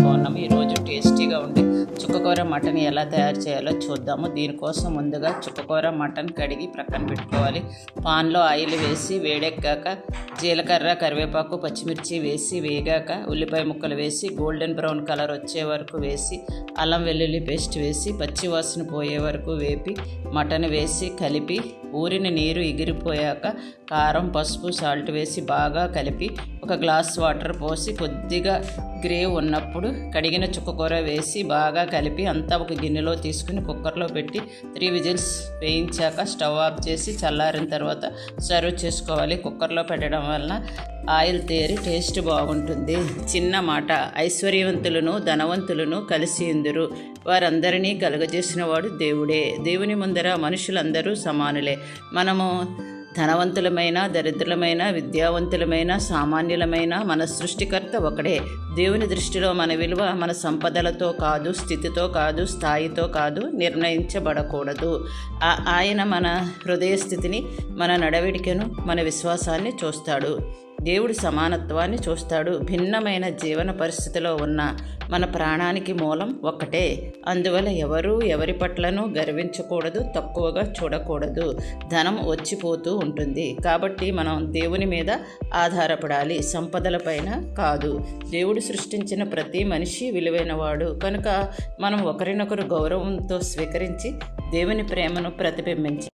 బాగున్నాము. ఈరోజు టేస్టీగా ఉండే చుక్కకూర మటన్ ఎలా తయారు చేయాలో చూద్దాము. దీనికోసం ముందుగా చుక్కకూర మటన్ కడిగి ప్రక్కన పెట్టుకోవాలి. పాన్లో ఆయిల్ వేసి వేడెక్కాక జీలకర్ర, కరివేపాకు, పచ్చిమిర్చి వేసి వేగాక ఉల్లిపాయ ముక్కలు వేసి గోల్డెన్ బ్రౌన్ కలర్ వచ్చే వరకు వేసి అల్లం వెల్లుల్లి పేస్ట్ వేసి పచ్చి వాసన పోయే వరకు వేపి మటన్ వేసి కలిపి ఊరిన నీరు ఎగిరిపోయాక కారం, పసుపు, సాల్ట్ వేసి బాగా కలిపి ఒక గ్లాస్ వాటర్ పోసి కొద్దిగా గ్రేవ్ ఉన్నప్పుడు కడిగిన చుక్కకూర వేసి బాగా కలిపి అంతా ఒక గిన్నెలో తీసుకుని కుక్కర్లో పెట్టి 3 విజిల్స్ వేయించాక స్టవ్ ఆఫ్ చేసి చల్లారిన తర్వాత సర్వ్ చేసుకోవాలి. కుక్కర్లో పెట్టడం వలన ఆయిల్ తేరి టేస్ట్ బాగుంటుంది. చిన్న మాట, ఐశ్వర్యవంతులను ధనవంతులను కలిసి ఇందురు, వారందరినీ కలుగజేసిన వాడు దేవుడే. దేవుని ముందర మనుషులందరూ సమానులే. మనము ధనవంతులమైన, దరిద్రులమైన, విద్యావంతులమైన, సామాన్యులమైన మన సృష్టికర్త ఒకడే. దేవుని దృష్టిలో మన విలువ మన సంపదలతో కాదు, స్థితితో కాదు, స్థాయితో కాదు నిర్ణయించబడకూడదు. ఆయన మన హృదయ స్థితిని, మన నడవడికను, మన విశ్వాసాన్ని చూస్తాడు. దేవుడు సమానత్వాన్ని చూస్తాడు. భిన్నమైన జీవన పరిస్థితిలో ఉన్న మన ప్రాణానికి మూలం ఒక్కటే. అందువల్ల ఎవరూ ఎవరి పట్లను గర్వించకూడదు, తక్కువగా చూడకూడదు. ధనం వచ్చిపోతూ ఉంటుంది కాబట్టి మనం దేవుని మీద ఆధారపడాలి, సంపదలపైన కాదు. దేవుడు సృష్టించిన ప్రతి మనిషి విలువైనవాడు కనుక మనం ఒకరినొకరు గౌరవంతో స్వీకరించి దేవుని ప్రేమను ప్రతిబింబించి